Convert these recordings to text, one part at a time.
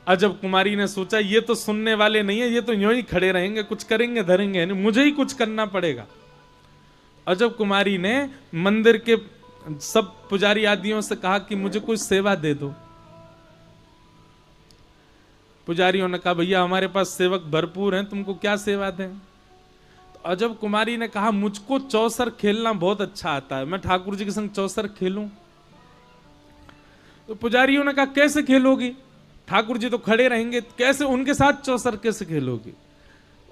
अजब कुमारी ने सोचा ये तो सुनने वाले नहीं है, ये तो यूं ही खड़े रहेंगे, कुछ करेंगे धरेंगे नहीं, मुझे ही कुछ करना पड़ेगा। अजब कुमारी ने मंदिर के सब पुजारी आदियों से कहा कि मुझे कुछ सेवा दे दो। पुजारियों ने कहा भैया हमारे पास सेवक भरपूर हैं, तुमको क्या सेवा दें। तो अजब कुमारी ने कहा मुझको चौसर खेलना बहुत अच्छा आता है, मैं ठाकुर जी के संग चौसर खेलूं। तो पुजारियों ने कहा कैसे खेलोगी, ठाकुर जी तो खड़े रहेंगे, कैसे उनके साथ चौसर कैसे खेलोगी।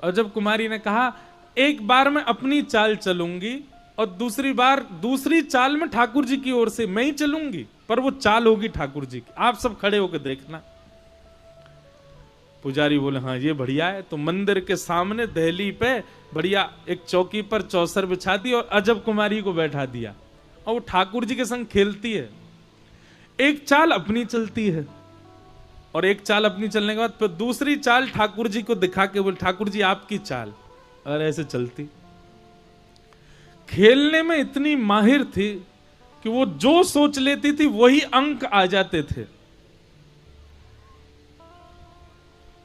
अजब कुमारी ने कहा एक बार मैं अपनी चाल चलूंगी और दूसरी बार दूसरी चाल में ठाकुर जी की ओर से मैं ही चलूंगी, पर वो चाल होगी ठाकुर जी की, आप सब खड़े होकर देखना। पुजारी बोले हाँ ये बढ़िया है। तो मंदिर के सामने दहली पे बढ़िया एक चौकी पर चौसर बिछा दी और अजब कुमारी को बैठा दिया और वो ठाकुर जी के संग खेलती है। एक चाल अपनी चलती है और एक चाल अपनी चलने के बाद फिर दूसरी चाल ठाकुर जी को दिखा के बोले ठाकुर जी आपकी चाल, और ऐसे चलती। खेलने में इतनी माहिर थी कि वो जो सोच लेती थी वही अंक आ जाते थे।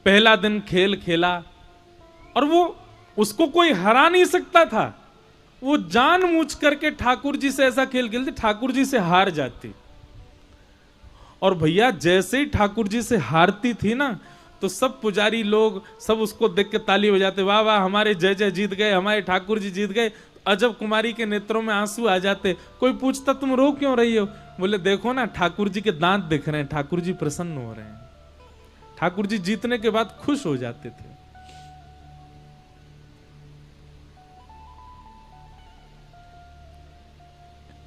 पहला दिन खेल खेला और वो उसको कोई हरा नहीं सकता था, वो जानबूझ करके ठाकुर जी से ऐसा खेल खेलती ठाकुर जी से हार जाती। और भैया जैसे ही ठाकुर जी से हारती थी ना तो सब पुजारी लोग सब उसको देख के ताली बजाते, वाह वाह हमारे जय जय जीत गए, हमारे ठाकुर जी जीत गए। अजब कुमारी के नेत्रों में आंसू आ जाते। कोई पूछता तुम रो क्यों रही हो, बोले देखो ना ठाकुर जी के दांत दिख रहे हैं, ठाकुर जी प्रसन्न हो रहे हैं। ठाकुर जी जीतने के बाद खुश हो जाते थे।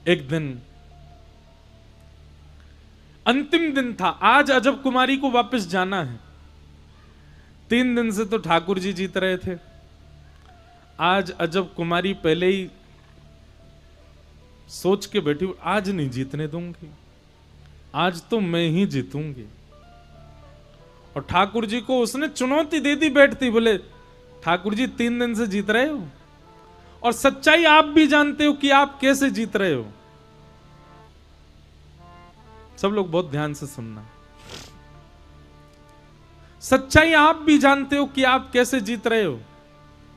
एक दिन अंतिम दिन था, आज अजब कुमारी को वापस जाना है। 3 दिन से तो ठाकुर जी जीत रहे थे, आज अजब कुमारी पहले ही सोच के बैठी आज नहीं जीतने दूंगी, आज तो मैं ही जीतूंगी। और ठाकुर जी को उसने चुनौती दे दी बैठती, बोले ठाकुर जी 3 दिन से जीत रहे हो और सच्चाई आप भी जानते हो कि आप कैसे जीत रहे हो। सब लोग बहुत ध्यान से सुनना, सच्चाई आप भी जानते हो कि आप कैसे जीत रहे हो,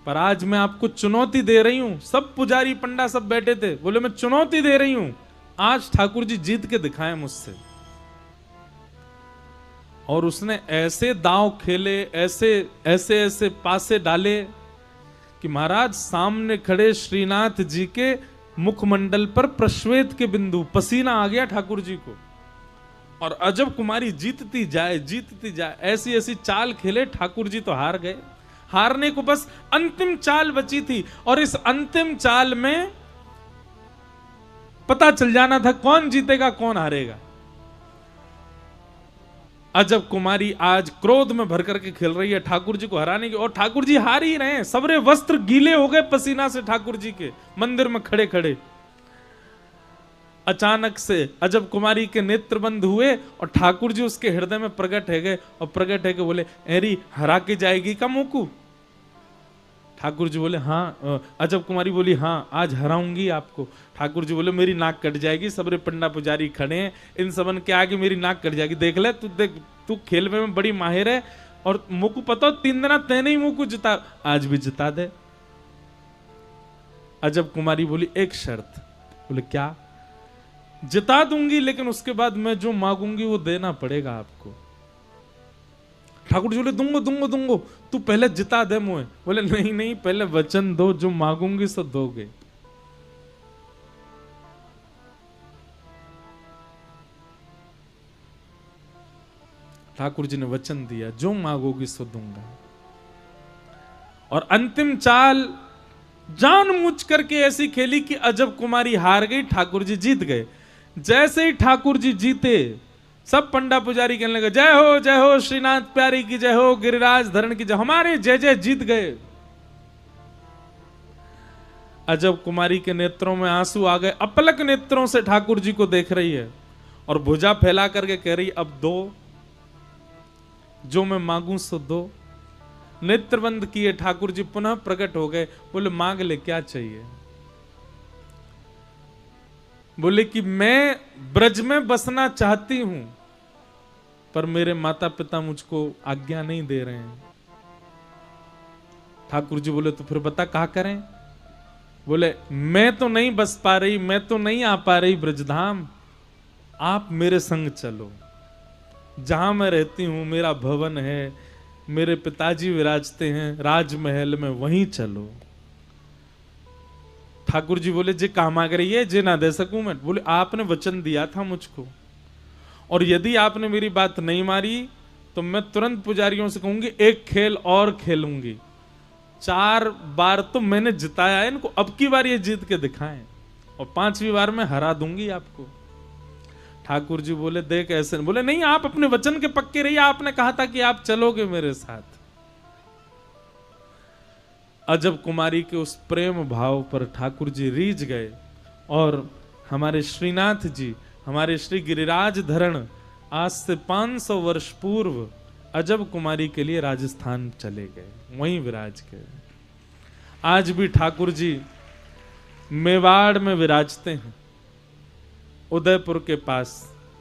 पर आज मैं आपको चुनौती दे रही हूं। सब पुजारी पंडा सब बैठे थे, बोले मैं चुनौती दे रही हूं, आज ठाकुर जी जीत के दिखाएं मुझसे। और उसने ऐसे दांव खेले, ऐसे ऐसे ऐसे पासे डाले कि महाराज सामने खड़े श्रीनाथ जी के मुखमंडल पर प्रश्वेत के बिंदु, पसीना आ गया ठाकुर जी को। और अजब कुमारी जीतती जाए, ऐसी ऐसी चाल खेले, ठाकुर जी तो हार गए। हारने को बस अंतिम चाल बची थी और इस अंतिम चाल में पता चल जाना था कौन जीतेगा कौन हारेगा। अजब कुमारी आज क्रोध में भर करके खेल रही है ठाकुर जी को हराने की, और ठाकुर जी हार ही रहे हैं। सबरे वस्त्र गीले हो गए पसीना से ठाकुर जी के, मंदिर में खड़े खड़े। अचानक से अजब कुमारी के नेत्र बंद हुए और ठाकुर जी उसके हृदय में प्रकट है गए और प्रकट है के बोले एरी हरा के जाएगी का मोकू। ठाकुर जी बोले हाँ। अजब कुमारी बोली हाँ आज हराऊंगी आपको। ठाकुर जी बोले मेरी नाक कट जाएगी, सबरे पंडा पुजारी खड़े हैं, इन सबन के आगे मेरी नाक कट जाएगी। देख ले तू, देख तू खेल में बड़ी माहिर है और मोकू पता 3 दिन तेने ही मोकू जिता, आज भी जिता दे। अजब कुमारी बोली एक शर्त। बोले क्या? जिता दूंगी लेकिन उसके बाद मैं जो मांगूंगी वो देना पड़ेगा आपको। ठाकुर जी बोले दूंगो, तू पहले जिता दे मुझे। बोले नहीं पहले वचन दो, जो मांगूंगी सो दोगे। ठाकुर जी ने वचन दिया जो मांगोगी सो दूंगा। और अंतिम चाल जानबूझ करके ऐसी खेली कि अजब कुमारी हार गई, ठाकुर जी जीत गए। जैसे ही ठाकुर जी जीते सब पंडा पुजारी कहने लगे जय हो श्रीनाथ प्यारी की जय हो, गिरिराज धरण की जय, हमारे जय जय जीत गए। अजब कुमारी के नेत्रों में आंसू आ गए, अपलक नेत्रों से ठाकुर जी को देख रही है और भुजा फैला करके कह रही अब दो, जो मैं मांगू सो दो। नेत्र बंद किए ठाकुर जी पुनः प्रकट हो गए। बोले मांग ले क्या चाहिए? बोले कि मैं ब्रज में बसना चाहती हूं, पर मेरे माता पिता मुझको आज्ञा नहीं दे रहे हैं। ठाकुर जी बोले तो फिर बता कहा करें? बोले मैं तो नहीं बस पा रही, मैं तो नहीं आ पा रही ब्रजधाम, आप मेरे संग चलो। जहां मैं रहती हूं मेरा भवन है, मेरे पिताजी विराजते हैं राजमहल में, वहीं चलो। ठाकुर जी बोले जे काम आ रही है जे ना दे सकूं मैं? बोले आपने वचन दिया था मुझको, और यदि आपने मेरी बात नहीं मारी तो मैं तुरंत पुजारियों से कहूंगी एक खेल और खेलूंगी। 4 बार तो मैंने जिताया है इनको, अब की बार ये जीत के दिखाएं, और 5वीं बार मैं हरा दूंगी आपको। ठाकुर जी बोले देख ऐसे, बोले नहीं आप अपने वचन के पक्के रहिए, आपने कहा था कि आप चलोगे मेरे साथ। अजब कुमारी के उस प्रेम भाव पर ठाकुर जी रीझ गए, और हमारे श्रीनाथ जी, हमारे श्री गिरिराज धरण आज से 500 वर्ष पूर्व अजब कुमारी के लिए राजस्थान चले गए, वहीं विराज गए। आज भी ठाकुर जी मेवाड़ में विराजते हैं, उदयपुर के पास।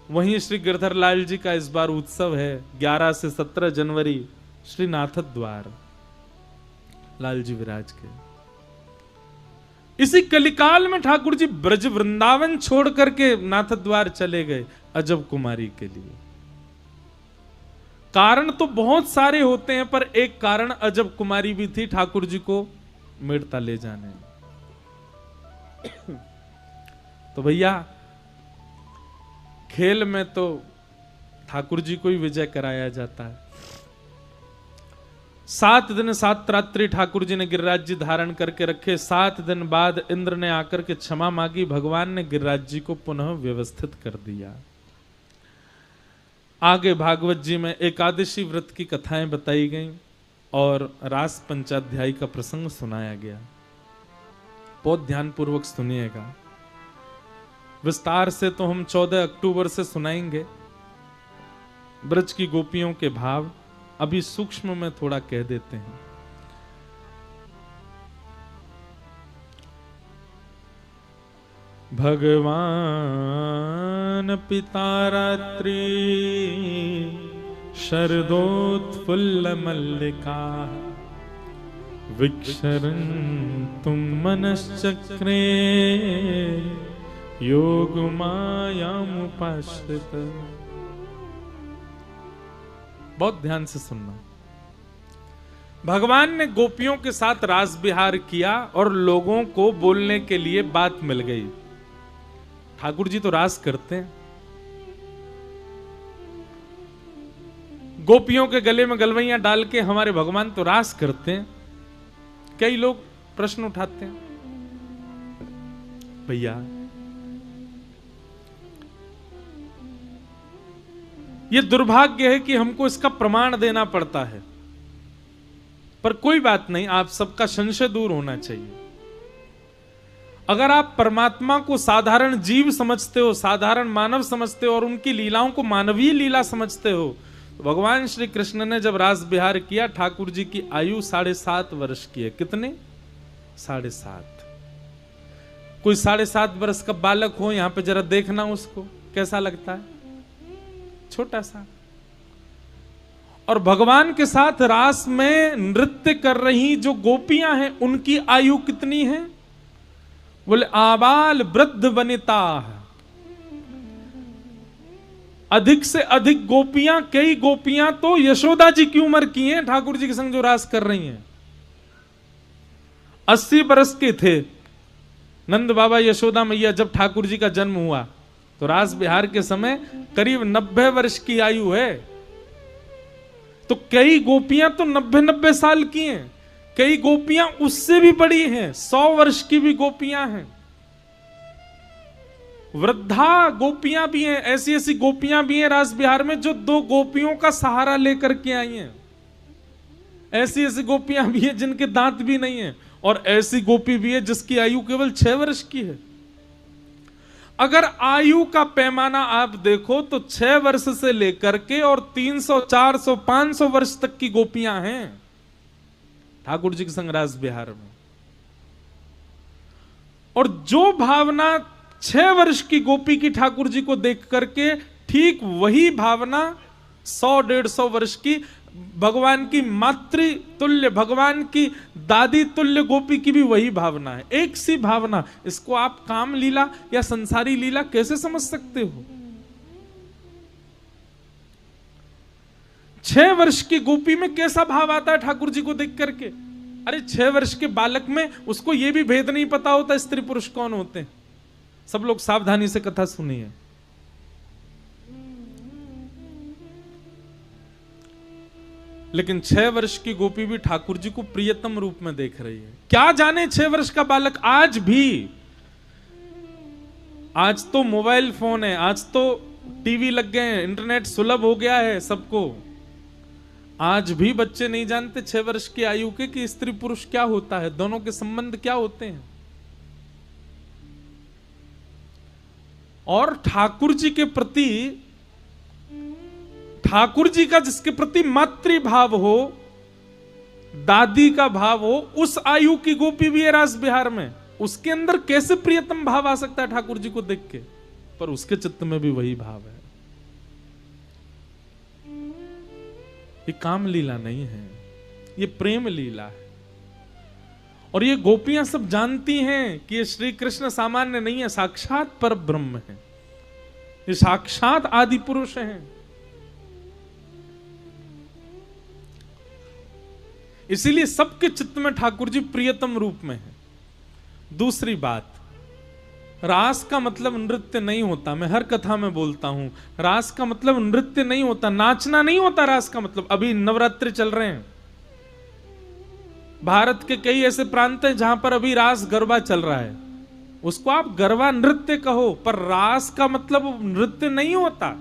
वहीं श्री गिरधर लाल जी का इस बार उत्सव है 11 से 17 जनवरी, श्री नाथ द्वार लाल जी विराज के। इसी कलिकाल में ठाकुर जी ब्रज वृंदावन छोड़ करके नाथ द्वार चले गए अजब कुमारी के लिए। कारण तो बहुत सारे होते हैं, पर एक कारण अजब कुमारी भी थी ठाकुर जी को मेड़ता ले जाने। तो भैया खेल में तो ठाकुर जी को ही विजय कराया जाता है। 7 दिन 7 रात्रि ठाकुर जी ने गिरिराज जी धारण करके रखे। 7 दिन बाद इंद्र ने आकर के क्षमा मांगी, भगवान ने गिरिराज जी को पुनः व्यवस्थित कर दिया। आगे भागवत जी में एकादशी व्रत की कथाएं बताई गईं और रास पंचाध्यायी का प्रसंग सुनाया गया। बहुत ध्यान पूर्वक सुनिएगा, विस्तार से तो हम 14 अक्टूबर से सुनाएंगे। ब्रज की गोपियों के भाव अभी सूक्ष्म में थोड़ा कह देते हैं। भगवान पिता रात्रि शरदोत्फुल्ल मल्लिका विक्षरन्तुं मनश्चक्रे योग मायामुपाश्रित। बहुत ध्यान से सुनना। भगवान ने गोपियों के साथ रास विहार किया और लोगों को बोलने के लिए बात मिल गई। ठाकुर जी तो रास करते हैं, गोपियों के गले में गलवैयां डाल के हमारे भगवान तो रास करते हैं। कई लोग प्रश्न उठाते हैं, भैया ये दुर्भाग्य है कि हमको इसका प्रमाण देना पड़ता है, पर कोई बात नहीं, आप सबका संशय दूर होना चाहिए। अगर आप परमात्मा को साधारण जीव समझते हो, साधारण मानव समझते हो और उनकी लीलाओं को मानवीय लीला समझते हो, तो भगवान श्री कृष्ण ने जब रास विहार किया, ठाकुर जी की आयु 7.5 वर्ष की है। कितने? 7.5। कोई 7.5 वर्ष का बालक हो यहां पे जरा देखना उसको कैसा लगता है, छोटा सा। और भगवान के साथ रास में नृत्य कर रही जो गोपियां हैं उनकी आयु कितनी है? बोले आबाल वृद्ध वनिता। अधिक से अधिक गोपियां, कई गोपियां तो यशोदा जी की उम्र की हैं, ठाकुर जी के संग जो रास कर रही हैं। 80 वर्ष के थे नंद बाबा यशोदा मैया जब ठाकुर जी का जन्म हुआ, तो रास विहार के समय करीब 90 वर्ष की आयु है। तो कई गोपियां तो 90 साल की हैं, कई गोपियां उससे भी बड़ी हैं, 100 वर्ष की भी गोपियां हैं। वृद्धा गोपियां भी हैं, ऐसी ऐसी गोपियां भी हैं रास विहार में जो 2 गोपियों का सहारा लेकर के आई हैं। ऐसी ऐसी गोपियां भी हैं जिनके दांत भी नहीं है, और ऐसी गोपी भी है जिसकी आयु केवल 6 वर्ष की है। अगर आयु का पैमाना आप देखो तो 6 वर्ष से लेकर के और 300, 400, 500 वर्ष तक की गोपियां हैं ठाकुर जी के संग रास विहार में। और जो भावना 6 वर्ष की गोपी की ठाकुर जी को देख करके, ठीक वही भावना 100-150 वर्ष की भगवान की मातृ तुल्य, भगवान की दादी तुल्य गोपी की भी वही भावना है, एक सी भावना। इसको आप काम लीला या संसारी लीला कैसे समझ सकते हो? 6 वर्ष की गोपी में कैसा भाव आता है ठाकुर जी को देख करके? अरे 6 वर्ष के बालक में उसको यह भी भेद नहीं पता होता स्त्री पुरुष कौन होते हैं। सब लोग सावधानी से कथा सुनिए। लेकिन 6 वर्ष की गोपी भी ठाकुर जी को प्रियतम रूप में देख रही है। क्या जाने 6 वर्ष का बालक आज भी, आज तो मोबाइल फोन है, आज तो टीवी लग गए हैं, इंटरनेट सुलभ हो गया है सबको। आज भी बच्चे नहीं जानते 6 वर्ष की आयु के कि स्त्री पुरुष क्या होता है, दोनों के संबंध क्या होते हैं। और ठाकुर जी के प्रति, ठाकुर जी का जिसके प्रति मातृ भाव हो, दादी का भाव हो, उस आयु की गोपी भी है रास बिहार में, उसके अंदर कैसे प्रियतम भाव आ सकता है ठाकुर जी को देख के? पर उसके चित्त में भी वही भाव है। ये काम लीला नहीं है, ये प्रेम लीला है। और ये गोपियां सब जानती हैं कि ये श्री कृष्ण सामान्य नहीं है, साक्षात पर ब्रह्म है, ये साक्षात आदि पुरुष हैं। इसीलिए सबके चित्त में ठाकुर जी प्रियतम रूप में है। दूसरी बात, रास का मतलब नृत्य नहीं होता। मैं हर कथा में बोलता हूं, रास का मतलब नृत्य नहीं होता, नाचना नहीं होता। रास का मतलब, अभी नवरात्रि चल रहे हैं, भारत के कई ऐसे प्रांत हैं जहां पर अभी रास गरबा चल रहा है, उसको आप गरबा नृत्य कहो, पर रास का मतलब नृत्य नहीं होता।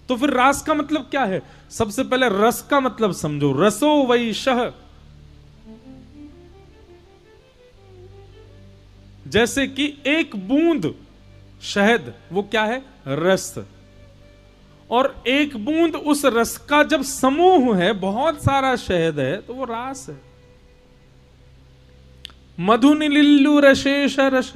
तो फिर रास का मतलब क्या है? सबसे पहले रस का मतलब समझो। रसो वैशः, जैसे कि एक बूंद शहद, वो क्या है? रस। और एक बूंद उस रस का जब समूह है, बहुत सारा शहद है, तो वो रास है। मधु निलिल्लु रशेष रस।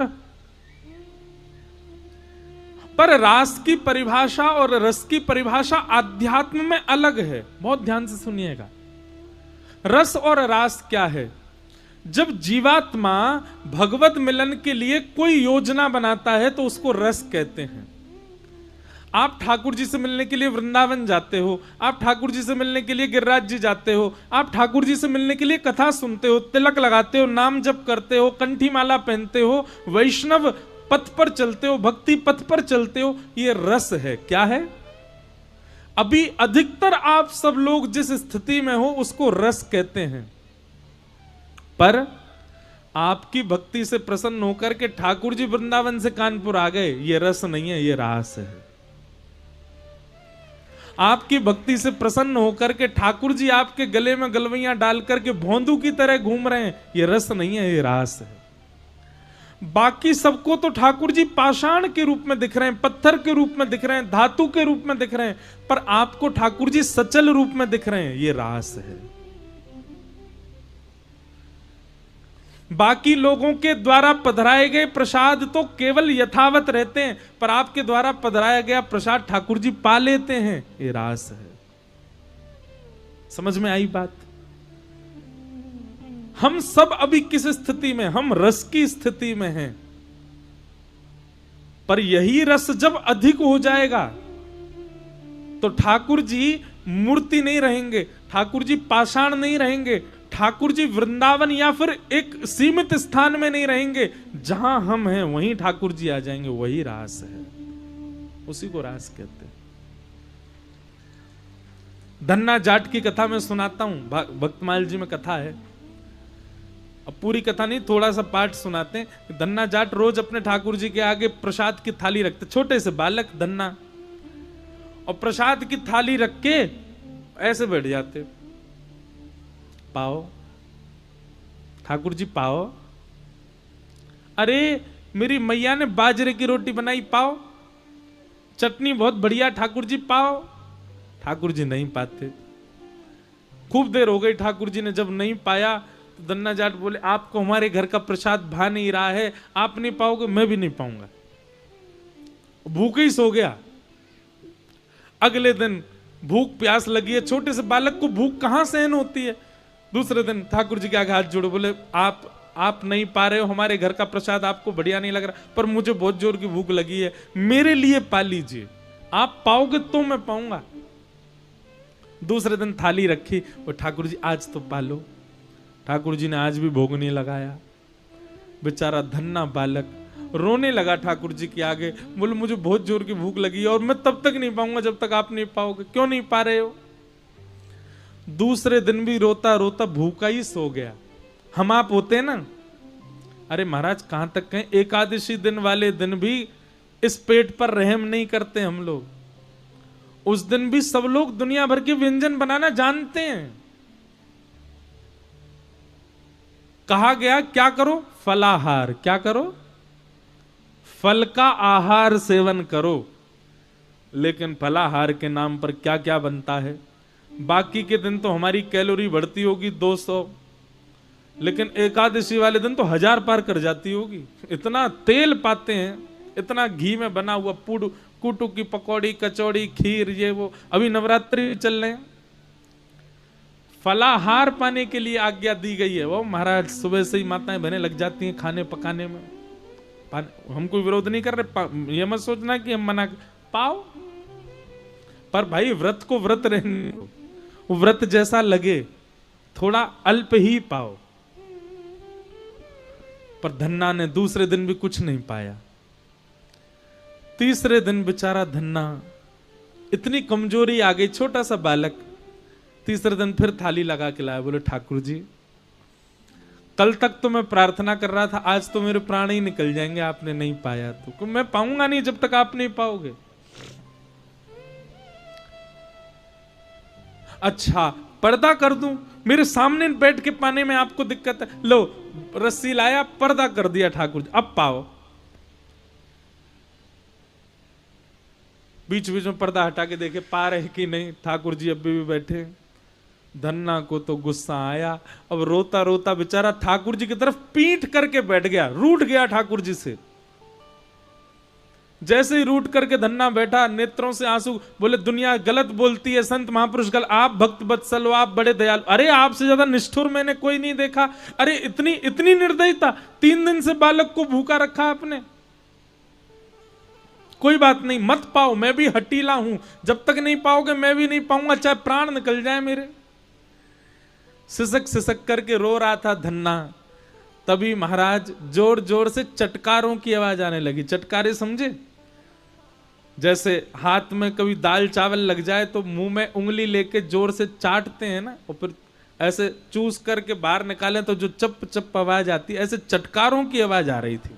पर रास की परिभाषा और रस की परिभाषा आध्यात्म में अलग है, बहुत ध्यान से सुनिएगा। रस और रास क्या है? जब जीवात्मा भगवत मिलन के लिए कोई योजना बनाता है तो उसको रस कहते हैं। आप ठाकुर जी से मिलने के लिए वृंदावन जाते हो, आप ठाकुर जी से मिलने के लिए गिरिराज जी जाते हो, आप ठाकुर जी से मिलने के लिए कथा सुनते हो, तिलक लगाते हो, नाम जप करते हो, कंठी माला पहनते हो, वैष्णव पथ पर चलते हो, भक्ति पथ पर चलते हो, ये रस है। क्या है? अभी अधिकतर आप सब लोग जिस स्थिति में हो उसको रस कहते हैं, पर आपकी भक्ति से प्रसन्न होकर के ठाकुर जी वृंदावन से कानपुर आ गए, ये रस नहीं है, ये रास है। आपकी भक्ति से प्रसन्न होकर के ठाकुर जी आपके गले में गलवैयां डाल करके भोंदू की तरह घूम रहे हैं, ये रस नहीं है, ये रास है। बाकी सबको तो ठाकुर जी पाषाण के रूप में दिख रहे हैं, पत्थर के रूप में दिख रहे हैं, धातु के रूप में दिख रहे हैं, पर आपको ठाकुर जी सचल रूप में दिख रहे हैं, ये रास है। बाकी लोगों के द्वारा पधराए गए प्रसाद तो केवल यथावत रहते हैं, पर आपके द्वारा पधराया गया प्रसाद ठाकुर जी पा लेते हैं, ये रास है। समझ में आई बात? हम सब अभी किस स्थिति में? हम रस की स्थिति में हैं, पर यही रस जब अधिक हो जाएगा तो ठाकुर जी मूर्ति नहीं रहेंगे, ठाकुर जी पाषाण नहीं रहेंगे, ठाकुर जी वृंदावन या फिर एक सीमित स्थान में नहीं रहेंगे, जहां हम हैं वहीं ठाकुर जी आ जाएंगे। वही रास है, उसी को रास कहते हैं। धन्ना जाट की कथा में सुनाता हूं, भक्तमाल जी में कथा है, अब पूरी कथा नहीं, थोड़ा सा पाठ सुनाते हैं। धन्ना जाट रोज अपने ठाकुर जी के आगे प्रसाद की थाली रखते, छोटे से बालक धन्ना, और प्रसाद की थाली रख के ऐसे बैठ जाते, पाओ ठाकुर जी पाओ, अरे मेरी मैया ने बाजरे की रोटी बनाई, पाओ, चटनी बहुत बढ़िया ठाकुर जी पाओ। ठाकुर जी नहीं पाते। खूब देर हो गई, ठाकुर जी ने जब नहीं पाया तो धन्ना जाट बोले, आपको हमारे घर का प्रसाद भा नहीं रहा है, आप नहीं पाओगे, मैं भी नहीं पाऊंगा। भूखे ही सो गया। अगले दिन भूख प्यास लगी है, छोटे से बालक को भूख कहां सहन होती है। दूसरे दिन ठाकुर जी के आगे हाथ जोड़ो, बोले आप नहीं पा रहे हो, हमारे घर का प्रसाद आपको बढ़िया नहीं लग रहा, पर मुझे बहुत जोर की भूख लगी है, मेरे लिए पा लीजिए, आप पाओगे तो मैं पाऊंगा। दूसरे दिन थाली रखी, और ठाकुर जी आज तो पालो। ठाकुर जी ने आज भी भोग नहीं लगाया। बेचारा धन्ना बालक रोने लगा ठाकुर जी के आगे, बोले मुझे बहुत जोर की भूख लगी है और मैं तब तक नहीं पाऊंगा जब तक आप नहीं पाओगे। क्यों नहीं पा रहे हो? दूसरे दिन भी रोता रोता भूखा ही सो गया। हम आप होते ना, अरे महाराज कहां तक कहें, एकादशी दिन वाले दिन भी इस पेट पर रहम नहीं करते हम लोग। उस दिन भी सब लोग दुनिया भर के व्यंजन बनाना जानते हैं। कहा गया क्या करो? फलाहार। क्या करो? फल का आहार सेवन करो। लेकिन फलाहार के नाम पर क्या क्या बनता है। बाकी के दिन तो हमारी कैलोरी बढ़ती होगी 200, लेकिन एकादशी वाले दिन तो 1000 पार कर जाती होगी। इतना तेल पाते हैं, इतना घी में बना हुआ कुटू की पकौड़ी, कचौड़ी, खीर, ये वो। अभी नवरात्रि चल रहे हैं, फलाहार पाने के लिए आज्ञा दी गई है। वो महाराज सुबह से ही माताएं बहनें लग जाती हैं खाने पकाने में। हम कोई विरोध नहीं कर रहे, ये मत सोचना कि हम मना पाओ, पर भाई व्रत को व्रत रहने, व्रत जैसा लगे, थोड़ा अल्प ही पाओ। पर धन्ना ने दूसरे दिन भी कुछ नहीं पाया। तीसरे दिन बेचारा धन्ना, इतनी कमजोरी आ गई, छोटा सा बालक। तीसरे दिन फिर थाली लगा के लाया, बोले ठाकुर जी कल तक तो मैं प्रार्थना कर रहा था, आज तो मेरे प्राण ही निकल जाएंगे, आपने नहीं पाया तो मैं पाऊंगा नहीं जब तक आप नहीं पाओगे। अच्छा पर्दा कर दूं, मेरे सामने बैठ के पाने में आपको दिक्कत है, लो रस्सी लाया, पर्दा कर दिया ठाकुर जी, अब पाओ। बीच बीच में पर्दा हटा के देखे पा रहे कि नहीं, ठाकुर जी अभी भी बैठे। धन्ना को तो गुस्सा आया, अब रोता रोता बेचारा ठाकुर जी की तरफ पीठ करके बैठ गया, रूठ गया ठाकुर जी से। जैसे ही रूठ करके धन्ना बैठा, नेत्रों से आंसू, बोले दुनिया गलत बोलती है, संत महापुरुष गलत, आप भक्त वत्सल हो, आप बड़े दयालु, अरे आपसे ज्यादा निष्ठुर मैंने कोई नहीं देखा। अरे इतनी निर्दयता, 3 दिन से बालक को भूखा रखा आपने। कोई बात नहीं, मत पाओ, मैं भी हटीला हूं, जब तक नहीं पाओगे मैं भी नहीं पाऊंगा, चाहे प्राण निकल जाए मेरे। सिसक सिसक करके रो रहा था धन्ना। तभी महाराज जोर जोर से चटकारों की आवाज आने लगी। चटकारे समझे? जैसे हाथ में कभी दाल चावल लग जाए तो मुंह में उंगली लेके जोर से चाटते हैं ना, और फिर ऐसे चूस करके बाहर निकालें तो जो चप चप आवाज आती है, ऐसे चटकारों की आवाज आ रही थी।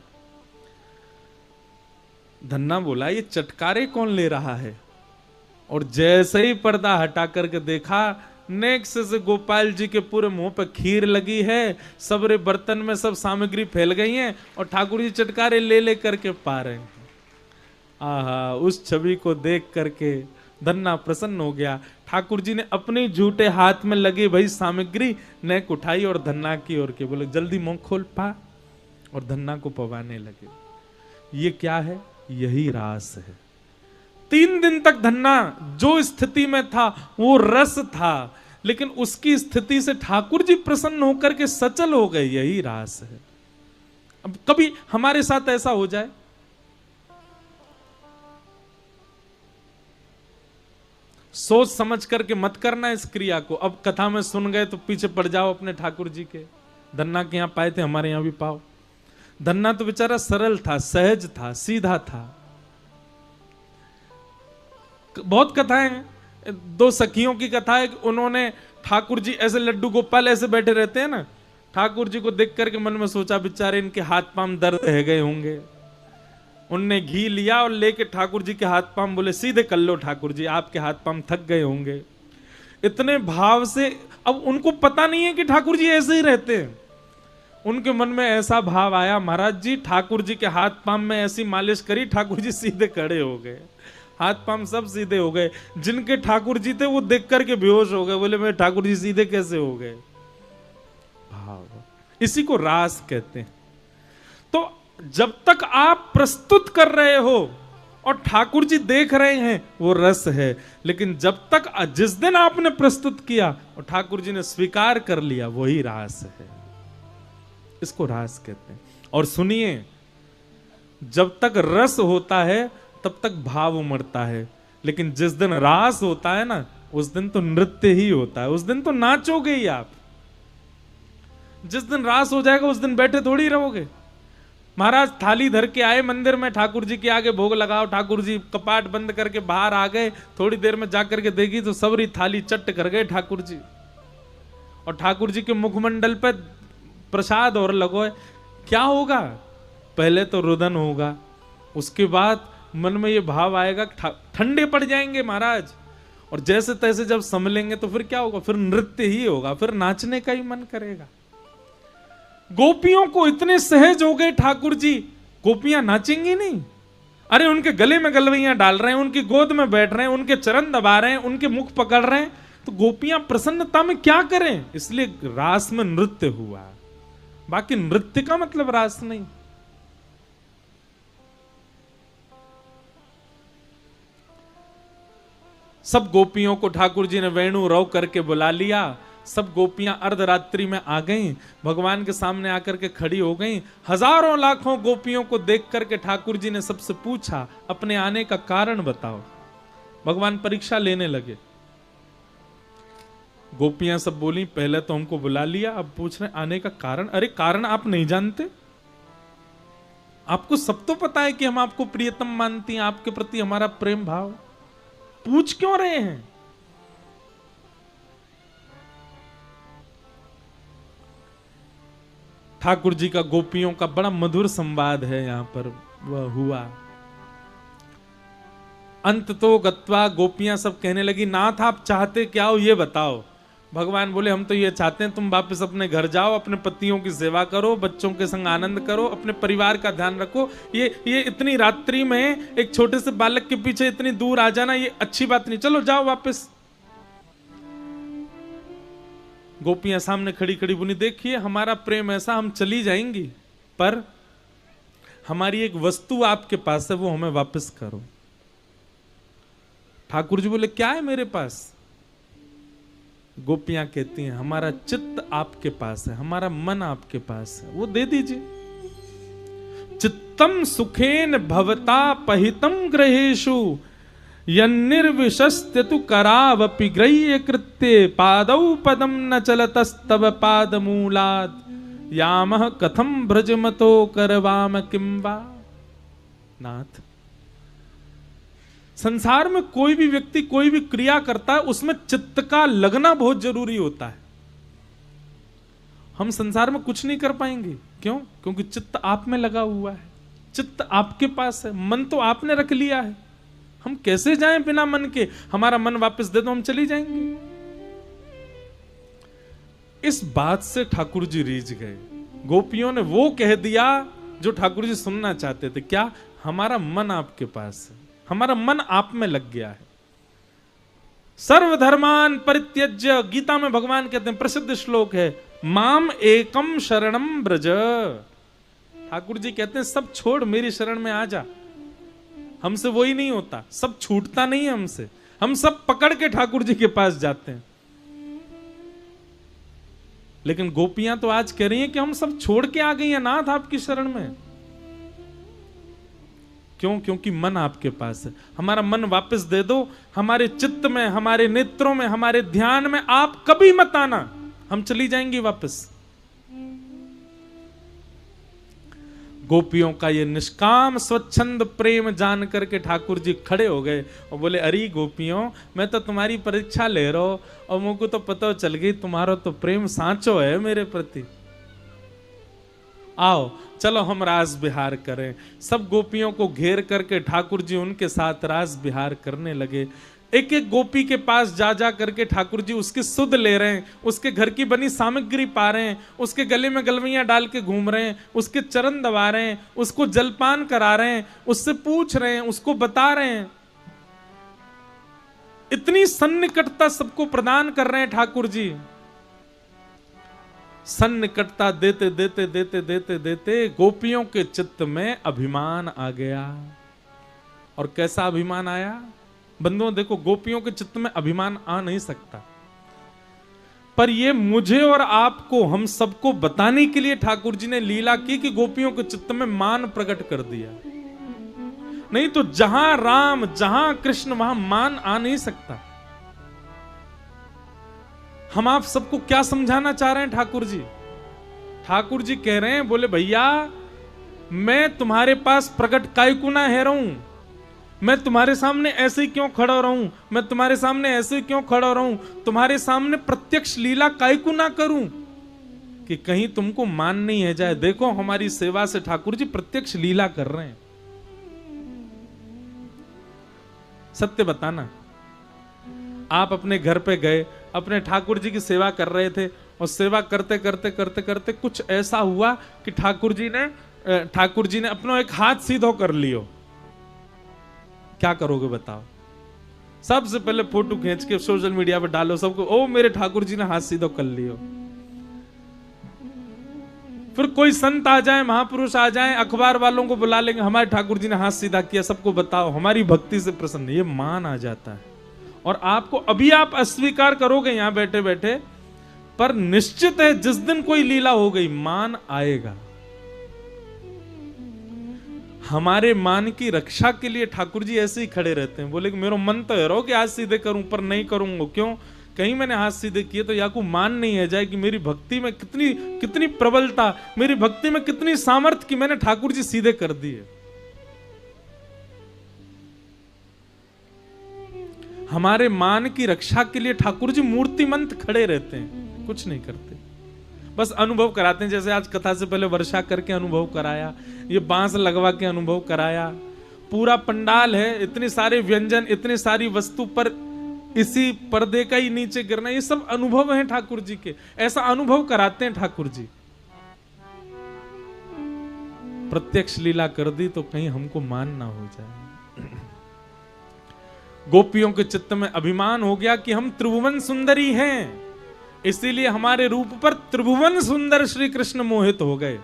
धन्ना बोला ये चटकारे कौन ले रहा है? और जैसे ही पर्दा हटा करके देखा, नेक्स्ट से गोपाल जी के पूरे मुंह पर खीर लगी है, सबरे बर्तन में सब सामग्री फैल गई है, और ठाकुर जी चटकारे ले ले करके पा रहे हैं। आहा, उस छवि को देख करके धन्ना प्रसन्न हो गया। ठाकुर जी ने अपने झूठे हाथ में लगे भाई सामग्री नेक उठाई और धन्ना की ओर के बोले जल्दी मुंह खोल पा, और धन्ना को पवाने लगे। ये क्या है? यही रास है। 3 दिन तक धन्ना जो स्थिति में था वो रस था, लेकिन उसकी स्थिति से ठाकुर जी प्रसन्न होकर के सचल हो गए। यही रास है। अब कभी हमारे साथ ऐसा हो जाए, सोच समझ करके मत करना इस क्रिया को। अब कथा में सुन गए तो पीछे पड़ जाओ अपने ठाकुर जी के। धन्ना के यहां पाए थे, हमारे यहां भी पाओ। धन्ना तो बेचारा सरल था, सहज था, सीधा था। बहुत कथाएं हैं। 2 सखियों की कथा है कि उन्होंने ठाकुर जी ऐसे लड्डू गोपाल ऐसे बैठे रहते हैं ना, ठाकुर जी को देख करके मन में सोचा बेचारे इनके हाथ पांव दर्द रह गए होंगे। उनने घी लिया और लेके ठाकुर जी के हाथ पांव, बोले सीधे कर लो ठाकुर जी, आपके हाथ पांव थक गए होंगे। इतने भाव से, अब उनको पता नहीं है कि ठाकुर जी ऐसे ही रहते हैं। उनके मन में ऐसा भाव आया, महाराज जी ठाकुर जी के हाथ पांव में ऐसी मालिश करी, ठाकुर जी सीधे खड़े हो गए, हाथ पांव सब सीधे हो गए। जिनके ठाकुर जी थे वो देख करके बेहोश हो गए, बोले मेरे ठाकुर जी सीधे कैसे हो गए? भाव, इसी को रास कहते हैं। तो जब तक आप प्रस्तुत कर रहे हो और ठाकुर जी देख रहे हैं, वो रस है। लेकिन जब तक जिस दिन आपने प्रस्तुत किया और ठाकुर जी ने स्वीकार कर लिया, वही रास है। इसको रास कहते हैं। और सुनिए, जब तक रस होता है तब तक भाव उमड़ता है, लेकिन जिस दिन रास होता है ना, उस दिन तो नृत्य ही होता है, उस दिन तो नाचोगे ही आप। जिस दिन रास हो जाएगा उस दिन बैठे थोड़ी रहोगे। महाराज थाली धर के आए मंदिर में, ठाकुर जी के आगे भोग लगाओ, ठाकुर जी कपाट बंद करके बाहर आ गए, थोड़ी देर में जाकर के देखी तो सबरी थाली चट्ट कर गए ठाकुर जी। और ठाकुर जी के मुखमंडल पे प्रसाद और लगो, क्या होगा? पहले तो रुदन होगा, उसके बाद मन में ये भाव आएगा, ठंडे पड़ जाएंगे महाराज। और जैसे तैसे जब संभलेंगे तो फिर क्या होगा? फिर नृत्य ही होगा, फिर नाचने का ही मन करेगा। गोपियों को इतने सहज हो गए ठाकुर जी, गोपियां नाचेंगी नहीं? अरे उनके गले में गलवैयां डाल रहे हैं, उनकी गोद में बैठ रहे हैं, उनके चरण दबा रहे हैं, उनके मुख पकड़ रहे हैं, तो गोपियां प्रसन्नता में क्या करें? इसलिए रास में नृत्य हुआ, बाकी नृत्य का मतलब रास नहीं। सब गोपियों को ठाकुर जी ने वेणु रव करके बुला लिया। सब गोपियां अर्धरात्रि में आ गईं, भगवान के सामने आकर के खड़ी हो गईं। हजारों लाखों गोपियों को देख करके ठाकुर जी ने सबसे पूछा, अपने आने का कारण बताओ। भगवान परीक्षा लेने लगे। गोपियां सब बोली, पहले तो हमको बुला लिया, अब पूछ रहे आने का कारण। अरे कारण आप नहीं जानते? आपको सब तो पता है कि हम आपको प्रियतम मानती हैं, आपके प्रति हमारा प्रेम भाव, पूछ क्यों रहे हैं? ठाकुर जी का गोपियों का बड़ा मधुर संवाद है यहां पर, वह हुआ। अंत तो गत्वा गोपियां सब कहने लगी, नाथ आप चाहते क्या हो ये बताओ। भगवान बोले, हम तो ये चाहते हैं तुम वापस अपने घर जाओ, अपने पतियों की सेवा करो, बच्चों के संग आनंद करो, अपने परिवार का ध्यान रखो। ये इतनी रात्रि में एक छोटे से बालक के पीछे इतनी दूर आ जाना, ये अच्छी बात नहीं, चलो जाओ वापस। गोपियां सामने खड़ी खड़ी बोली, देखिए हमारा प्रेम ऐसा, हम चली जाएंगी, पर हमारी एक वस्तु आपके पास है, वो हमें वापस करो। ठाकुर जी बोले, क्या है मेरे पास? गोपियां कहती हैं, हमारा चित्त आपके पास है, हमारा मन आपके पास है, वो दे दीजिए। चित्तम सुखेन भवता पहितम ग्रहेषु यन्निर्विशस्त्यतु करावपि ग्रह्य कृत्ये पादौ पदम न चलतस्तव पादमूलात् यामः कथम भ्रजमतो करवाम किं वा। नाथ, संसार में कोई भी व्यक्ति कोई भी क्रिया करता है, उसमें चित्त का लगना बहुत जरूरी होता है। हम संसार में कुछ नहीं कर पाएंगे, क्यों? क्योंकि चित्त आप में लगा हुआ है, चित्त आपके पास है, मन तो आपने रख लिया है। हम कैसे जाएं बिना मन के? हमारा मन वापस दे दो, हम चली जाएंगे। इस बात से ठाकुर जी रीझ गए। गोपियों ने वो कह दिया जो ठाकुर जी सुनना चाहते थे। क्या? हमारा मन आपके पास है, हमारा मन आप में लग गया है। सर्वधर्मान परित्यज्य, गीता में भगवान कहते हैं, प्रसिद्ध श्लोक है, माम एकम शरणम ब्रज। ठाकुर जी कहते हैं, सब छोड़ मेरी शरण में आ जा। हमसे वही नहीं होता, सब छूटता नहीं है हमसे, हम सब पकड़ के ठाकुर जी के पास जाते हैं। लेकिन गोपियां तो आज कह रही हैं कि हम सब छोड़ के आ गई हैं नाथ आपकी शरण में। क्यों? क्योंकि मन आपके पास है। हमारा मन वापस दे दो, हमारे चित्त में, हमारे नेत्रों में, हमारे ध्यान में आप कभी मत आना, हम चली जाएंगी वापस। गोपियों का ये निष्काम स्वच्छंद प्रेम जान करके ठाकुर जी खड़े हो गए और बोले, अरे गोपियों, मैं तो तुम्हारी परीक्षा ले रहा हूं और मुझको तो पता चल गई तुम्हारा तो प्रेम सांचो है मेरे प्रति। आओ चलो हम रास बिहार करें। सब गोपियों को घेर करके ठाकुर जी उनके साथ रास बिहार करने लगे। एक एक गोपी के पास जा जा करके ठाकुर जी उसकी सुध ले रहे हैं, उसके घर की बनी सामग्री पा रहे हैं, उसके गले में गलवैयां डाल के घूम रहे हैं, उसके चरण दबा रहे हैं, उसको जलपान करा रहे हैं, उससे पूछ रहे हैं, उसको बता रहे हैं। इतनी सन्निकटता सबको प्रदान कर रहे हैं ठाकुर जी। सन्निकटता देते देते देते देते देते गोपियों के चित्त में अभिमान आ गया और कैसा अभिमान आया। बंधुओं देखो, गोपियों के चित्त में अभिमान आ नहीं सकता, पर ये मुझे और आपको, हम सबको बताने के लिए ठाकुर जी ने लीला की कि गोपियों के चित्त में मान प्रकट कर दिया। नहीं तो जहां राम जहां कृष्ण वहां मान आ नहीं सकता। हम आप सबको क्या समझाना चाह रहे हैं ठाकुर जी? ठाकुर जी कह रहे हैं, बोले भैया मैं तुम्हारे पास प्रकट कायकु ना है रहूं, मैं तुम्हारे सामने ऐसे ही क्यों खड़ा रहूं, मैं तुम्हारे सामने ऐसे ही क्यों खड़ा रहूं, तुम्हारे सामने प्रत्यक्ष लीला कायकु ना करूं कि कहीं तुमको मान नहीं है जाए। देखो हमारी सेवा से ठाकुर जी प्रत्यक्ष लीला कर रहे हैं। सत्य बताना, आप अपने घर पे गए, अपने ठाकुर जी की सेवा कर रहे थे और सेवा करते करते करते करते कुछ ऐसा हुआ कि ठाकुर जी ने अपना एक हाथ सीधा कर लियो। क्या करोगे बताओ? सबसे पहले फोटो खींच के सोशल मीडिया पे डालो सबको, ओ मेरे ठाकुर जी ने हाथ सीधा कर लियो। फिर कोई संत आ जाए, महापुरुष आ जाए, अखबार वालों को बुला लेंगे, हमारे ठाकुर जी ने हाथ सीधा किया, सबको बताओ, हमारी भक्ति से प्रसन्न। ये मान आ जाता है। और आपको अभी आप अस्वीकार करोगे यहां बैठे बैठे, पर निश्चित है जिस दिन कोई लीला हो गई मान आएगा। हमारे मान की रक्षा के लिए ठाकुर जी ऐसे ही खड़े रहते हैं। बोले कि मेरा मन तो है रो कि हाथ सीधे करूं, पर नहीं करूंगा। क्यों? कहीं मैंने हाथ सीधे किए तो याकू मान नहीं है जाए कि मेरी भक्ति में कितनी प्रबलता, मेरी भक्ति में कितनी सामर्थ्य कि मैंने ठाकुर जी सीधे कर दिए। हमारे मान की रक्षा के लिए ठाकुर जी मूर्तिमंत खड़े रहते हैं, कुछ नहीं करते, बस अनुभव कराते हैं। जैसे आज कथा से पहले वर्षा करके अनुभव कराया, ये बांस लगवा के अनुभव कराया, पूरा पंडाल है, इतने सारे व्यंजन, इतनी सारी वस्तु पर इसी पर्दे का ही नीचे गिरना, ये सब अनुभव हैं ठाकुर जी के। ऐसा अनुभव कराते हैं ठाकुर जी। प्रत्यक्ष लीला कर दी तो कहीं हमको मान ना हो जाए। गोपियों के चित्त में अभिमान हो गया कि हम त्रिभुवन सुंदरी हैं, इसीलिए हमारे रूप पर त्रिभुवन सुंदर श्री कृष्ण मोहित हो गए।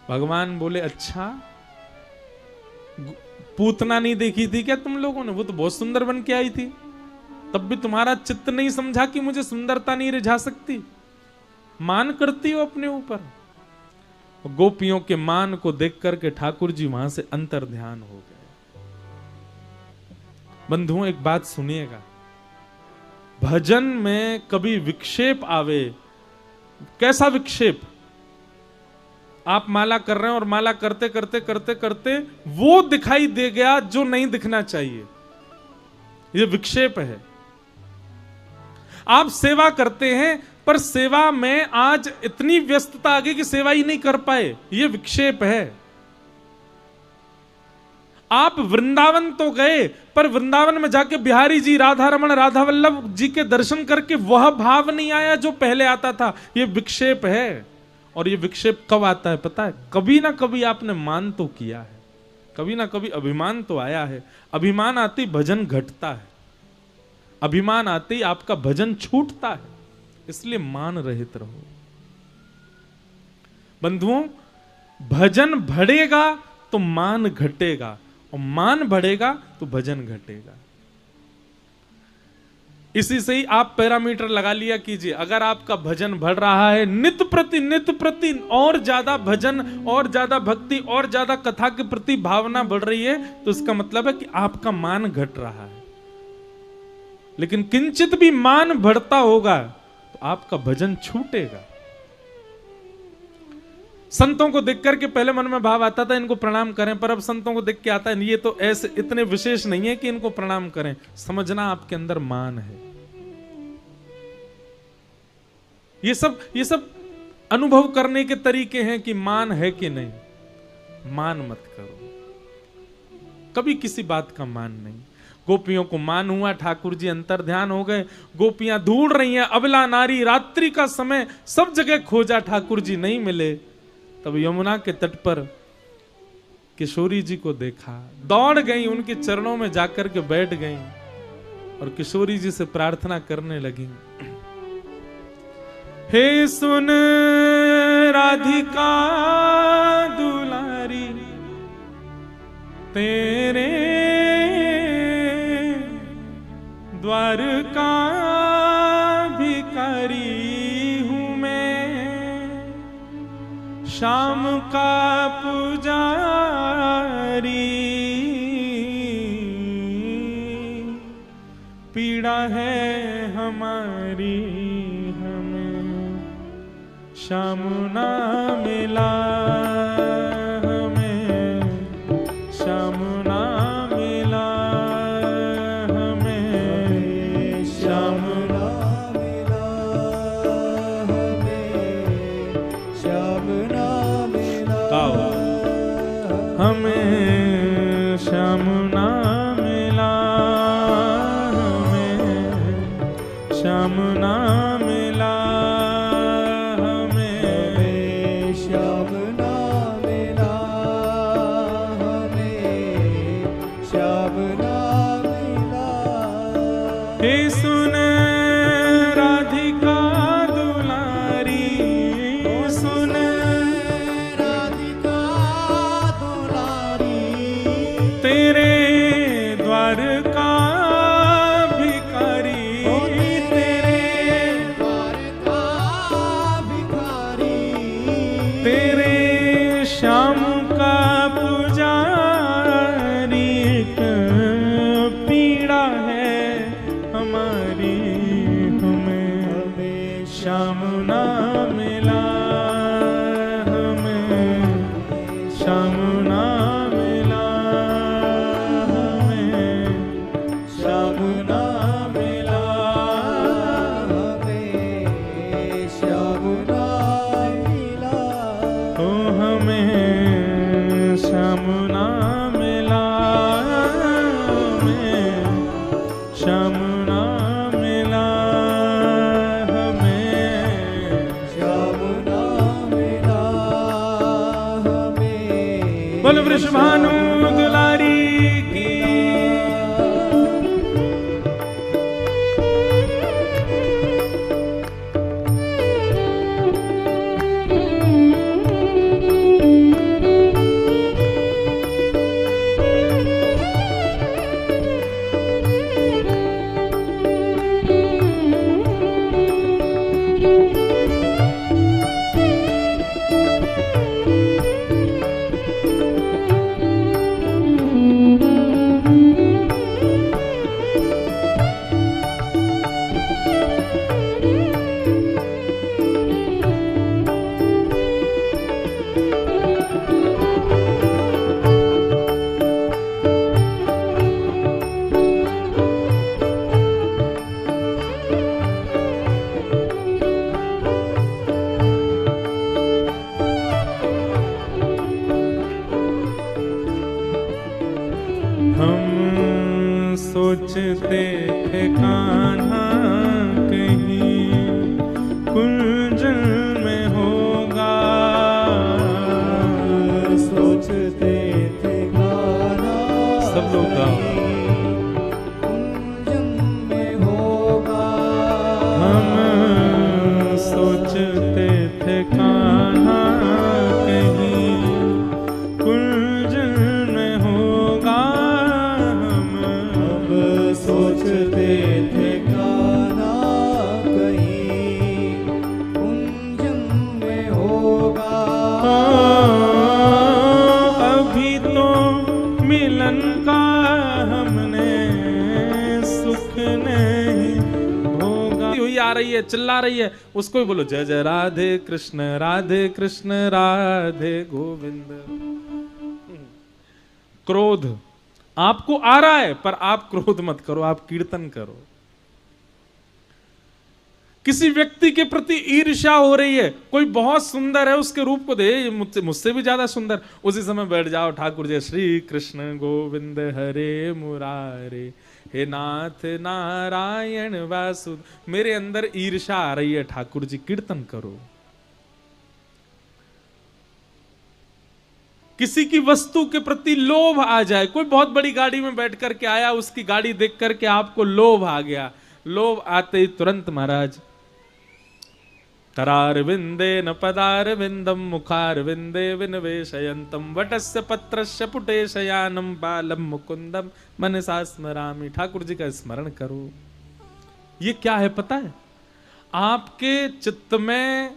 भगवान बोले अच्छा, पूतना नहीं देखी थी क्या तुम लोगों ने? वो तो बहुत सुंदर बन के आई थी, तब भी तुम्हारा चित्त नहीं समझा कि मुझे सुंदरता नहीं रिझा सकती? मान करती हो अपने ऊपर। गोपियों के मान को देख करके ठाकुर जी वहां से अंतर ध्यान हो गए। बंधुओं एक बात सुनिएगा, भजन में कभी विक्षेप आवे, कैसा विक्षेप? आप माला कर रहे हैं और माला करते करते करते करते वो दिखाई दे गया जो नहीं दिखना चाहिए, ये विक्षेप है। आप सेवा करते हैं पर सेवा में आज इतनी व्यस्तता आ गई कि सेवा ही नहीं कर पाए, ये विक्षेप है। आप वृंदावन तो गए पर वृंदावन में जाके बिहारी जी, राधा रमण, राधा वल्लभ जी के दर्शन करके वह भाव नहीं आया जो पहले आता था, ये विक्षेप है। और ये विक्षेप कब आता है पता है? कभी ना कभी आपने मान तो किया है, कभी ना कभी अभिमान तो आया है। अभिमान आते ही भजन घटता है, अभिमान आते ही आपका भजन छूटता है, इसलिए मान रहित रहो। बंधुओं, भजन बढ़ेगा तो मान घटेगा, और मान बढ़ेगा तो भजन घटेगा। इसी से ही आप पैरामीटर लगा लिया कीजिए। अगर आपका भजन बढ़ रहा है, नित्य प्रति और ज्यादा भजन, और ज्यादा भक्ति, और ज्यादा कथा के प्रति भावना बढ़ रही है, तो इसका मतलब है कि आपका मान घट रहा है। लेकिन किंचित भी मान बढ़ता होगा तो आपका भजन छूटेगा। संतों को देख करके पहले मन में भाव आता था इनको प्रणाम करें, पर अब संतों को देख के आता है ये तो ऐसे इतने विशेष नहीं है कि इनको प्रणाम करें। समझना आपके अंदर मान है। ये सब अनुभव करने के तरीके हैं कि मान है कि नहीं। मान मत करो, कभी किसी बात का मान नहीं। गोपियों को मान हुआ, ठाकुर जी अंतर ध्यान हो गए। गोपियां ढूंढ रही हैं, अबला नारी, रात्रि का समय, सब जगह खोजा, ठाकुर जी नहीं मिले। तब यमुना के तट पर किशोरी जी को देखा, दौड़ गई, उनके चरणों में जाकर के बैठ गई और किशोरी जी से प्रार्थना करने लगी, हे सुन राधिका दुलारी, तेरे द्वारका भिखारी हूँ मैं, शाम का पुजारी, पीड़ा है हमारी हमें श्याम ना मिला, हमें श्याम ना मिला, हमें श्याम ना मिला, हमें श्याम ना मिला, हमें श्याम ना मिला, श्याम ना मिला, हमें श्याम ना मिला, हमें श्याम ना मिला। हे सुन राधिका दुलारी, सुन राधिका दुलारी, तेरे द्वार का श्याम का पुजारी, पीड़ा है हमारी हमें श्याम ना मिला, हमें श्याम ना मिला, हमें श्याम ना मिला, हमें श्याम ना मिला, ओ हमें श्याम ना मिला, हमें श्याम ना मिला, हमें श्याम ना मिला, हमें। बोल वृषभानु दुलारी की। सोचते थे कान्हा कहीं कुंजल में होगा, सोचते थे कान्हा सब लोग कुंजल में होगा, हम सोचते थे कान्हा कहीं कुंजल में होगा, सोचते थे कान्हा कहीं कुंजम में होगा, अभी तो मिलन का हमने सुख नहीं होगा। हुई आ रही है, चिल्ला रही है, उसको भी बोलो जय जय राधे कृष्ण राधे गोविंद। क्रोध आपको आ रहा है पर आप क्रोध मत करो, आप कीर्तन करो। किसी व्यक्ति के प्रति ईर्ष्या हो रही है, कोई बहुत सुंदर है, उसके रूप को दे मुझसे भी ज्यादा सुंदर, उसी समय बैठ जाओ ठाकुर जय श्री कृष्ण गोविंद हरे मुरारे, हे नाथ नारायण वासुदेव। मेरे अंदर ईर्ष्या आ रही है ठाकुर जी, कीर्तन करो। किसी की वस्तु के प्रति लोभ आ जाए, कोई बहुत बड़ी गाड़ी में बैठ करके आया, उसकी गाड़ी देख करके आपको लोभ आ गया, लोभ आते ही तुरंत महाराज करारविंदे न पदारविंदम मुखारविंदे विनिवेशयन्तम वटस्य पत्रस्य पुटे शयानम बालम मुकुंदम मनसा स्मरामि। ठाकुर जी का स्मरण करो। ये क्या है पता है? आपके चित्त में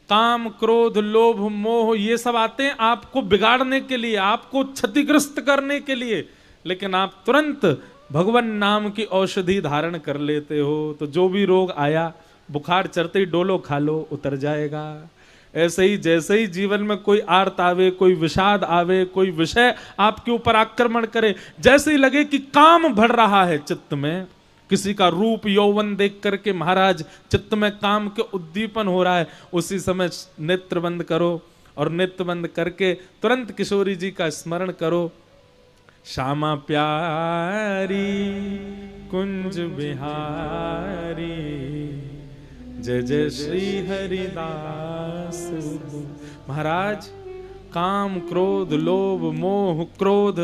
काम, क्रोध, लोभ, मोह ये सब आते हैं आपको बिगाड़ने के लिए, आपको क्षतिग्रस्त करने के लिए, लेकिन आप तुरंत भगवान नाम की औषधि धारण कर लेते हो तो जो भी रोग आया, बुखार चढ़ते ही डोलो खा लो, उतर जाएगा। ऐसे ही जैसे ही जीवन में कोई आर्त आवे, कोई विषाद आवे, कोई विषय आपके ऊपर आक्रमण करे, जैसे ही लगे कि काम बढ़ रहा है चित्त में, किसी का रूप यौवन देख करके महाराज चित्त में काम के उद्दीपन हो रहा है, उसी समय नेत्र बंद करो और नेत्र बंद करके तुरंत किशोरी जी का स्मरण करो। श्यामा प्यारी कुंज बिहारी जय जय श्री हरिदास। महाराज काम, क्रोध, लोभ, मोह, क्रोध,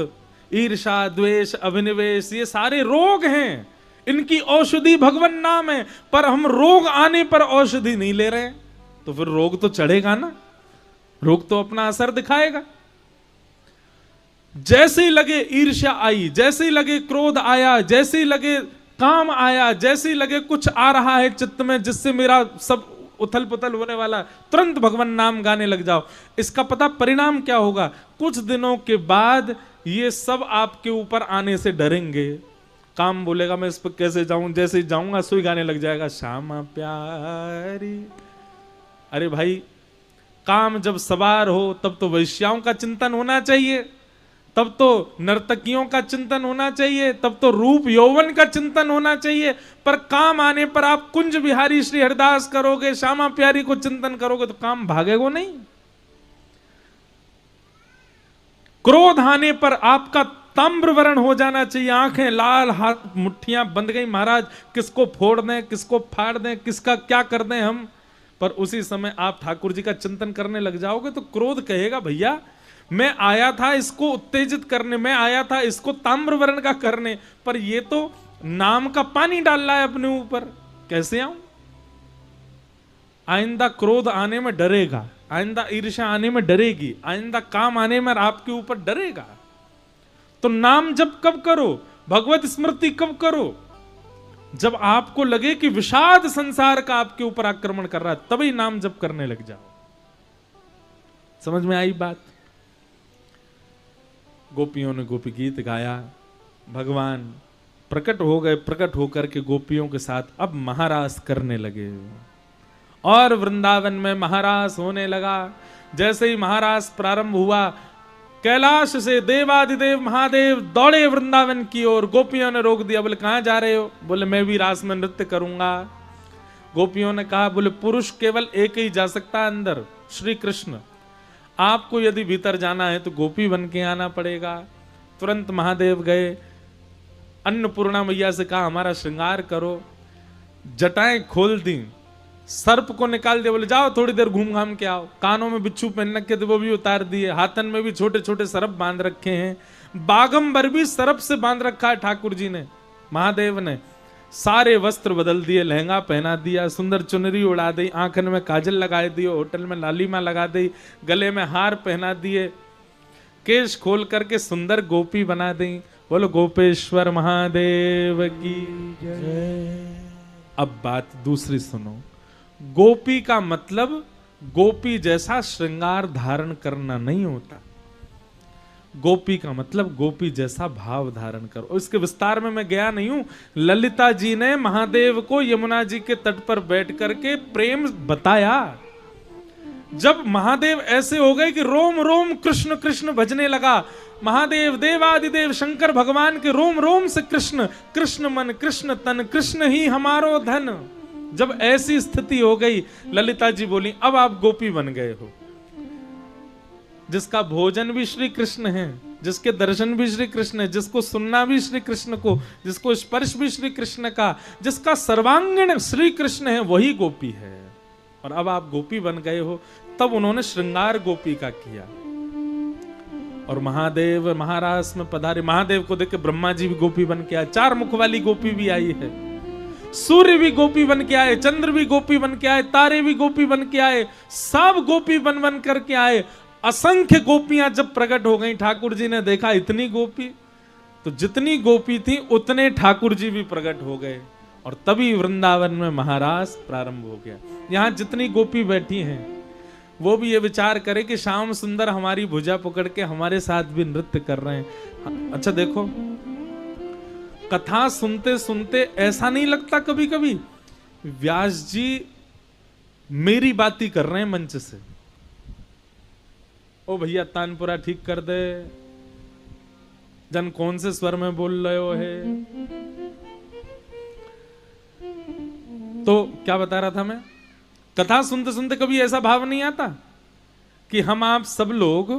ईर्षा, द्वेष, अभिनिवेश ये सारे रोग हैं, इनकी औषधि भगवान नाम है, पर हम रोग आने पर औषधि नहीं ले रहे, तो फिर रोग तो चढ़ेगा ना, रोग तो अपना असर दिखाएगा। जैसे ही लगे ईर्ष्या आई, जैसे ही लगे क्रोध आया, जैसे ही लगे काम आया, जैसे ही लगे कुछ आ रहा है चित्त में जिससे मेरा सब उथल पुथल होने वाला, तुरंत भगवान नाम गाने लग जाओ। इसका पता परिणाम क्या होगा? कुछ दिनों के बाद ये सब आपके ऊपर आने से डरेंगे। काम बोलेगा मैं इस पर कैसे जाऊं, जैसे ही जाऊंगा सुई गाने लग जाएगा श्यामा प्यारी। अरे भाई, काम जब सवार हो तब तो वैश्याओं का चिंतन होना चाहिए, तब तो नर्तकियों का चिंतन होना चाहिए, तब तो रूप यौवन का चिंतन होना चाहिए, पर काम आने पर आप कुंज बिहारी श्री हरिदास करोगे, श्यामा प्यारी को चिंतन करोगे तो काम भागेगा नहीं। क्रोध आने पर आपका ताम्रवर्ण हो जाना चाहिए, आंखें लाल, हाथ मुट्ठियां बंध गई, महाराज किसको फोड़ दें, किसको फाड़ दें, किसका क्या कर दें हम। पर उसी समय आप ठाकुर जी का चिंतन करने लग जाओगे तो क्रोध कहेगा भैया मैं आया था इसको उत्तेजित करने, मैं आया था इसको ताम्रवर्ण का करने, पर ये तो नाम का पानी डाल रहा है अपने ऊपर, कैसे आऊं। आइंदा क्रोध आने में डरेगा, आइंदा ईर्ष्या आने में डरेगी, आइंदा काम आने में आपके ऊपर डरेगा। तो नाम जप कब करो, भगवत स्मृति कब करो? जब आपको लगे कि विषाद संसार का आपके ऊपर आक्रमण कर रहा है, तभी नाम जप करने लग जाओ। समझ में आई बात? गोपियों ने गोपी गीत गाया, भगवान प्रकट हो गए, प्रकट होकर के गोपियों के साथ अब महारास करने लगे और वृंदावन में महारास होने लगा। जैसे ही महारास प्रारंभ हुआ, कैलाश से देवादिदेव महादेव दौड़े वृंदावन की ओर। गोपियों ने रोक दिया, बोले कहां जा रहे हो? बोले मैं भी रास में नृत्य करूंगा। गोपियों ने कहा, बोले पुरुष केवल एक ही जा सकता है अंदर, श्री कृष्ण। आपको यदि भीतर जाना है तो गोपी बन के आना पड़ेगा। तुरंत महादेव गए, अन्नपूर्णा मैया से कहा हमारा श्रृंगार करो, जटाएं खोल दी, सर्प को निकाल दिया, बोले जाओ थोड़ी देर घूम घाम के आओ। कानों में बिच्छू पहन रखे थे वो भी उतार दिए, हाथन में भी छोटे छोटे सर्प बांध रखे हैं, बागंबर भी सर्प से बांध रखा है ठाकुर जी ने, महादेव ने। सारे वस्त्र बदल दिए, लहंगा पहना दिया, सुंदर चुनरी उड़ा दी, आंखन में काजल लगा दिए, होटल में लालिमा लगा दी, गले में हार पहना दिए, केश खोल करके सुंदर गोपी बना दी। बोलो गोपेश्वर महादेव की जय। अब बात दूसरी सुनो। गोपी का मतलब गोपी जैसा श्रृंगार धारण करना नहीं होता। गोपी का मतलब गोपी जैसा भाव धारण करो। इसके विस्तार में मैं गया नहीं हूं। ललिता जी ने महादेव को यमुना जी के तट पर बैठ करके प्रेम बताया। जब महादेव ऐसे हो गए कि रोम रोम कृष्ण कृष्ण भजने लगा, महादेव देवादिदेव शंकर भगवान के रोम रोम से कृष्ण, कृष्ण मन कृष्ण तन, कृष्ण ही हमारो धन। जब ऐसी स्थिति हो गई, ललिता जी बोली अब आप गोपी बन गए हो। जिसका भोजन भी श्री कृष्ण है, जिसके दर्शन भी श्री कृष्ण है, जिसको सुनना भी श्री कृष्ण को, जिसको स्पर्श भी श्री कृष्ण का, जिसका सर्वांगीण श्री कृष्ण है, वही गोपी है। और अब आप गोपी बन गए हो। तब उन्होंने श्रृंगार गोपी का किया और महादेव महारास में पधारे। महादेव को देख के ब्रह्मा जी भी गोपी बन के आए, 4 मुख वाली गोपी भी आई है। सूर्य भी गोपी बन के आए, चंद्र भी गोपी बन के आए, तारे भी गोपी बन के आए, सब गोपी बन बन करके आए। असंख्य गोपियां जब प्रकट हो गई, ठाकुर जी ने देखा इतनी गोपी, तो जितनी गोपी थी उतने ठाकुर जी भी प्रकट हो गए, और तभी वृंदावन में महारास प्रारंभ हो गया। यहां जितनी गोपी बैठी हैं वो भी ये विचार करे कि श्याम सुंदर हमारी भुजा पकड़ के हमारे साथ भी नृत्य कर रहे हैं। अच्छा देखो, कथा सुनते सुनते ऐसा नहीं लगता कभी कभी व्यास जी मेरी बात ही कर रहे हैं मंच से, ओ भैया तानपुरा ठीक कर दे, जन कौन से स्वर में बोल रहे हो है। तो क्या बता रहा था मैं, कथा सुनते सुनते कभी ऐसा भाव नहीं आता कि हम आप सब लोग,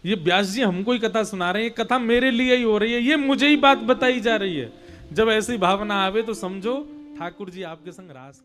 ये व्यास जी हमको ही कथा सुना रहे हैं, ये कथा मेरे लिए ही हो रही है, ये मुझे ही बात बताई जा रही है। जब ऐसी भावना आवे तो समझो ठाकुर जी आपके संग रास